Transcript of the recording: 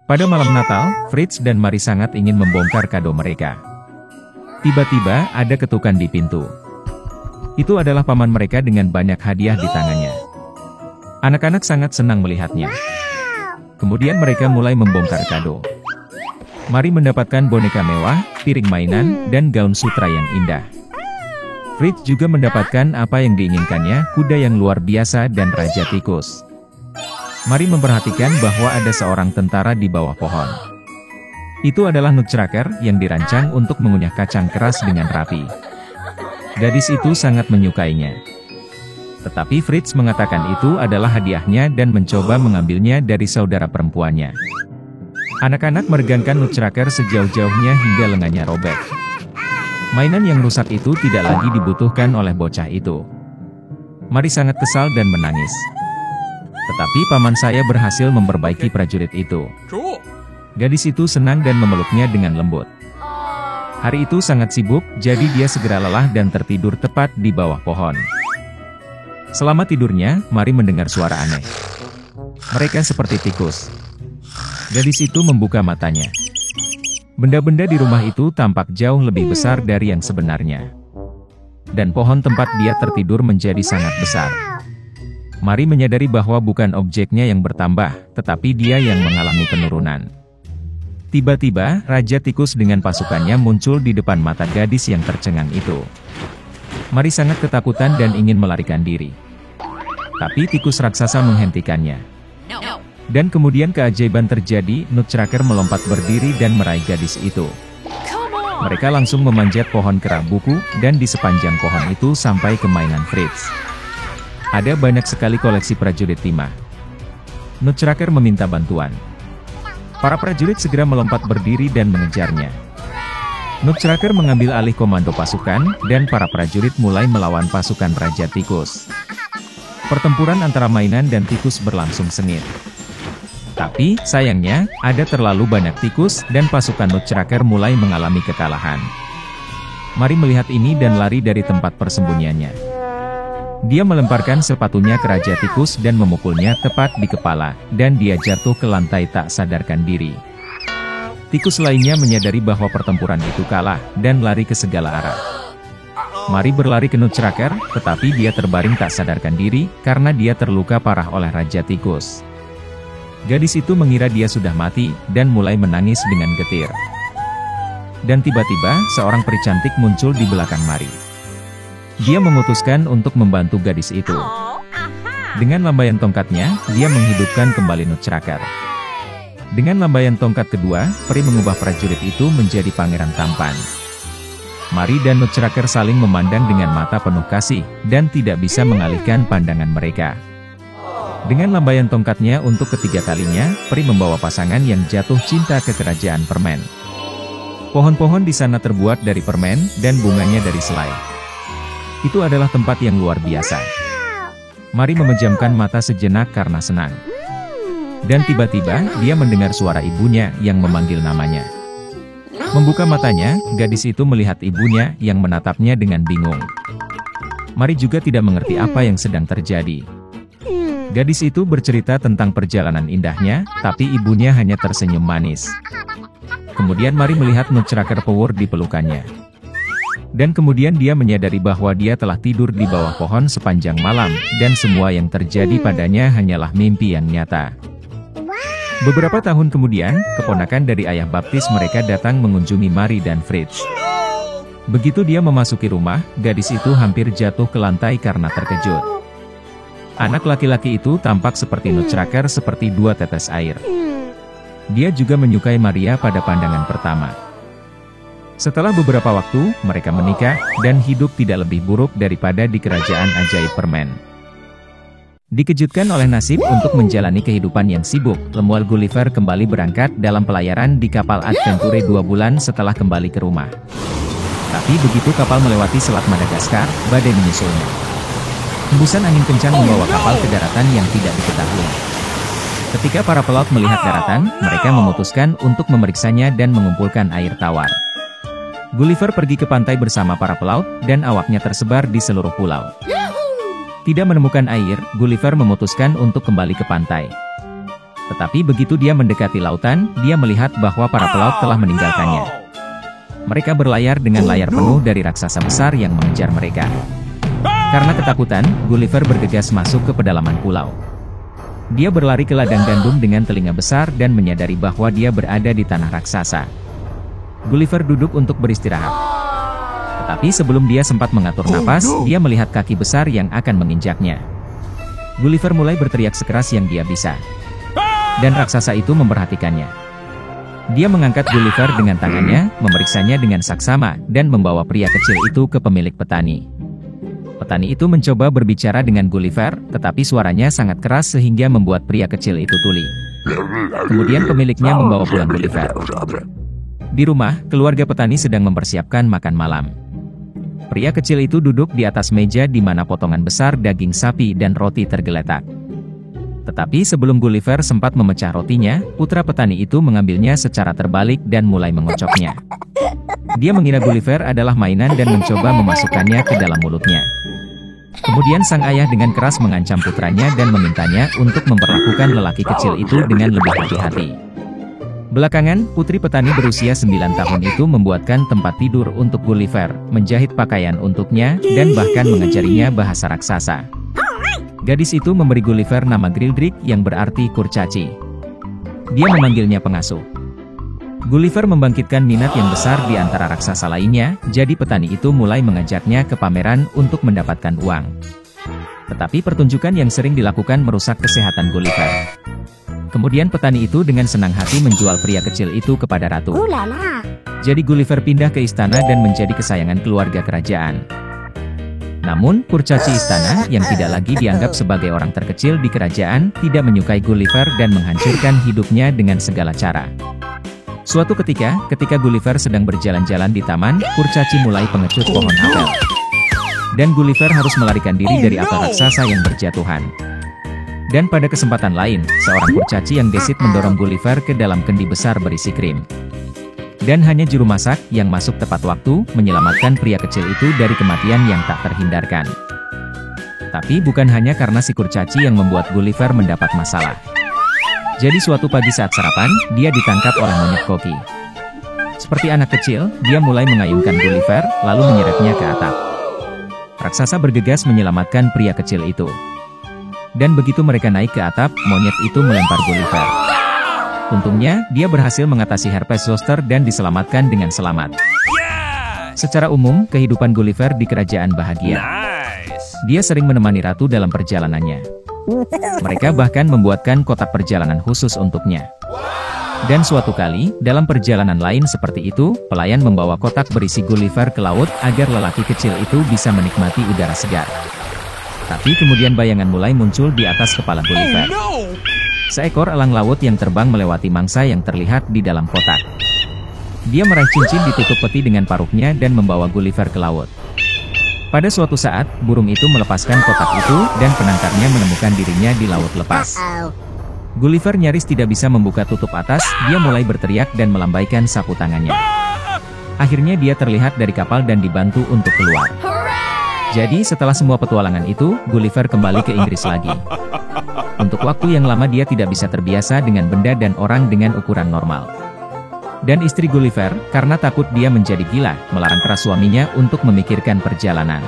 Pada malam Natal, Fritz dan Mary sangat ingin membongkar kado mereka. Tiba-tiba, ada ketukan di pintu. Itu adalah paman mereka dengan banyak hadiah di tangannya. Anak-anak sangat senang melihatnya. Kemudian mereka mulai membongkar kado. Mary mendapatkan boneka mewah, piring mainan, dan gaun sutra yang indah. Fritz juga mendapatkan apa yang diinginkannya, kuda yang luar biasa dan raja tikus. Mary memperhatikan bahwa ada seorang tentara di bawah pohon. Itu adalah Nutcracker yang dirancang untuk mengunyah kacang keras dengan rapi. Gadis itu sangat menyukainya. Tetapi Fritz mengatakan itu adalah hadiahnya dan mencoba mengambilnya dari saudara perempuannya. Anak-anak meregangkan Nutcracker sejauh-jauhnya hingga lengannya robek. Mainan yang rusak itu tidak lagi dibutuhkan oleh bocah itu. Mary sangat kesal dan menangis. Tetapi paman saya berhasil memperbaiki prajurit itu. Gadis itu senang dan memeluknya dengan lembut. Hari itu sangat sibuk, jadi dia segera lelah dan tertidur tepat di bawah pohon. Selama tidurnya, Mary mendengar suara aneh. Mereka seperti tikus. Gadis itu membuka matanya. Benda-benda di rumah itu tampak jauh lebih besar dari yang sebenarnya. Dan pohon tempat dia tertidur menjadi sangat besar. Mary menyadari bahwa bukan objeknya yang bertambah, tetapi dia yang mengalami penurunan. Tiba-tiba, Raja Tikus dengan pasukannya muncul di depan mata gadis yang tercengang itu. Mary sangat ketakutan dan ingin melarikan diri. Tapi tikus raksasa menghentikannya. Dan kemudian keajaiban terjadi, Nutcracker melompat berdiri dan meraih gadis itu. Mereka langsung memanjat pohon kera buku, dan di sepanjang pohon itu sampai ke mainan Fritz. Ada banyak sekali koleksi prajurit timah. Nutcracker meminta bantuan. Para prajurit segera melompat berdiri dan mengejarnya. Nutcracker mengambil alih komando pasukan, dan para prajurit mulai melawan pasukan Raja Tikus. Pertempuran antara mainan dan tikus berlangsung sengit. Tapi, sayangnya, ada terlalu banyak tikus, dan pasukan Nutcracker mulai mengalami kekalahan. Mary melihat ini dan lari dari tempat persembunyiannya. Dia melemparkan sepatunya ke Raja Tikus dan memukulnya tepat di kepala, dan dia jatuh ke lantai tak sadarkan diri. Tikus lainnya menyadari bahwa pertempuran itu kalah, dan lari ke segala arah. Mary berlari ke Nutcracker, tetapi dia terbaring tak sadarkan diri, karena dia terluka parah oleh Raja Tikus. Gadis itu mengira dia sudah mati, dan mulai menangis dengan getir. Dan tiba-tiba, seorang peri cantik muncul di belakang Mary. Dia memutuskan untuk membantu gadis itu. Dengan lambaian tongkatnya, dia menghidupkan kembali Nutcracker. Dengan lambaian tongkat kedua, peri mengubah prajurit itu menjadi pangeran tampan. Mary dan Nutcracker saling memandang dengan mata penuh kasih, dan tidak bisa mengalihkan pandangan mereka. Dengan lambaian tongkatnya untuk ketiga kalinya, peri membawa pasangan yang jatuh cinta ke kerajaan permen. Pohon-pohon di sana terbuat dari permen, dan bunganya dari selai. Itu adalah tempat yang luar biasa. Mary memejamkan mata sejenak karena senang. Dan tiba-tiba, dia mendengar suara ibunya yang memanggil namanya. Membuka matanya, gadis itu melihat ibunya yang menatapnya dengan bingung. Mary juga tidak mengerti apa yang sedang terjadi. Gadis itu bercerita tentang perjalanan indahnya, tapi ibunya hanya tersenyum manis. Kemudian Mary melihat Nutcracker power di pelukannya. Dan kemudian dia menyadari bahwa dia telah tidur di bawah pohon sepanjang malam, dan semua yang terjadi padanya hanyalah mimpi yang nyata. Beberapa tahun kemudian, keponakan dari ayah baptis mereka datang mengunjungi Mary dan Fritz. Begitu dia memasuki rumah, gadis itu hampir jatuh ke lantai karena terkejut. Anak laki-laki itu tampak seperti Nutcracker seperti dua tetes air. Dia juga menyukai Maria pada pandangan pertama. Setelah beberapa waktu, mereka menikah, dan hidup tidak lebih buruk daripada di kerajaan ajaib permen. Dikejutkan oleh nasib untuk menjalani kehidupan yang sibuk, Lemuel Gulliver kembali berangkat dalam pelayaran di kapal Adventure 2 bulan setelah kembali ke rumah. Tapi begitu kapal melewati Selat Madagaskar, badai menyusulnya. Hembusan angin kencang membawa kapal ke daratan yang tidak diketahui. Ketika para pelaut melihat daratan, mereka memutuskan untuk memeriksanya dan mengumpulkan air tawar. Gulliver pergi ke pantai bersama para pelaut, dan awaknya tersebar di seluruh pulau. Tidak menemukan air, Gulliver memutuskan untuk kembali ke pantai. Tetapi begitu dia mendekati lautan, dia melihat bahwa para pelaut telah meninggalkannya. Mereka berlayar dengan layar penuh dari raksasa besar yang mengejar mereka. Karena ketakutan, Gulliver bergegas masuk ke pedalaman pulau. Dia berlari ke ladang gandum dengan telinga besar dan menyadari bahwa dia berada di tanah raksasa. Gulliver duduk untuk beristirahat. Tetapi sebelum dia sempat mengatur napas, dia melihat kaki besar yang akan menginjaknya. Gulliver mulai berteriak sekeras yang dia bisa. Dan raksasa itu memperhatikannya. Dia mengangkat Gulliver dengan tangannya, memeriksanya dengan saksama, dan membawa pria kecil itu ke pemilik petani. Petani itu mencoba berbicara dengan Gulliver, tetapi suaranya sangat keras sehingga membuat pria kecil itu tuli. Kemudian pemiliknya membawa pulang Gulliver. Di rumah, keluarga petani sedang mempersiapkan makan malam. Pria kecil itu duduk di atas meja di mana potongan besar daging sapi dan roti tergeletak. Tetapi sebelum Gulliver sempat memecah rotinya, putra petani itu mengambilnya secara terbalik dan mulai mengocoknya. Dia mengira Gulliver adalah mainan dan mencoba memasukkannya ke dalam mulutnya. Kemudian sang ayah dengan keras mengancam putranya dan memintanya untuk memperlakukan lelaki kecil itu dengan lebih hati-hati. Belakangan, putri petani berusia 9 tahun itu membuatkan tempat tidur untuk Gulliver, menjahit pakaian untuknya, dan bahkan mengajarinya bahasa raksasa. Gadis itu memberi Gulliver nama Grildrik yang berarti kurcaci. Dia memanggilnya pengasuh. Gulliver membangkitkan minat yang besar di antara raksasa lainnya, jadi petani itu mulai mengajaknya ke pameran untuk mendapatkan uang. Tetapi pertunjukan yang sering dilakukan merusak kesehatan Gulliver. Kemudian petani itu dengan senang hati menjual pria kecil itu kepada ratu. Jadi Gulliver pindah ke istana dan menjadi kesayangan keluarga kerajaan. Namun, kurcaci istana, yang tidak lagi dianggap sebagai orang terkecil di kerajaan, tidak menyukai Gulliver dan menghancurkan hidupnya dengan segala cara. Suatu ketika Gulliver sedang berjalan-jalan di taman, kurcaci mulai pengecut pohon apel. Dan Gulliver harus melarikan diri dari apel raksasa yang berjatuhan. Dan pada kesempatan lain, seorang kurcaci yang gesit mendorong Gulliver ke dalam kendi besar berisi krim. Dan hanya juru masak yang masuk tepat waktu, menyelamatkan pria kecil itu dari kematian yang tak terhindarkan. Tapi bukan hanya karena si kurcaci yang membuat Gulliver mendapat masalah. Jadi suatu pagi saat sarapan, dia ditangkap oleh monyet koki. Seperti anak kecil, dia mulai mengayunkan Gulliver, lalu menyeretnya ke atap. Raksasa bergegas menyelamatkan pria kecil itu. Dan begitu mereka naik ke atap, monyet itu melempar Gulliver. Untungnya, dia berhasil mengatasi herpes zoster dan diselamatkan dengan selamat. Secara umum, kehidupan Gulliver di kerajaan bahagia. Dia sering menemani ratu dalam perjalanannya. Mereka bahkan membuatkan kotak perjalanan khusus untuknya. Dan suatu kali, dalam perjalanan lain seperti itu, pelayan membawa kotak berisi Gulliver ke laut agar lelaki kecil itu bisa menikmati udara segar. Tapi kemudian bayangan mulai muncul di atas kepala Gulliver. Seekor elang laut yang terbang melewati mangsa yang terlihat di dalam kotak. Dia meraih cincin ditutup peti dengan paruknya dan membawa Gulliver ke laut. Pada suatu saat, burung itu melepaskan kotak itu, dan penangkarnya menemukan dirinya di laut lepas. Gulliver nyaris tidak bisa membuka tutup atas, dia mulai berteriak dan melambaikan sapu tangannya. Akhirnya dia terlihat dari kapal dan dibantu untuk keluar. Jadi setelah semua petualangan itu, Gulliver kembali ke Inggris lagi. Untuk waktu yang lama dia tidak bisa terbiasa dengan benda dan orang dengan ukuran normal. Dan istri Gulliver, karena takut dia menjadi gila, melarang keras suaminya untuk memikirkan perjalanan.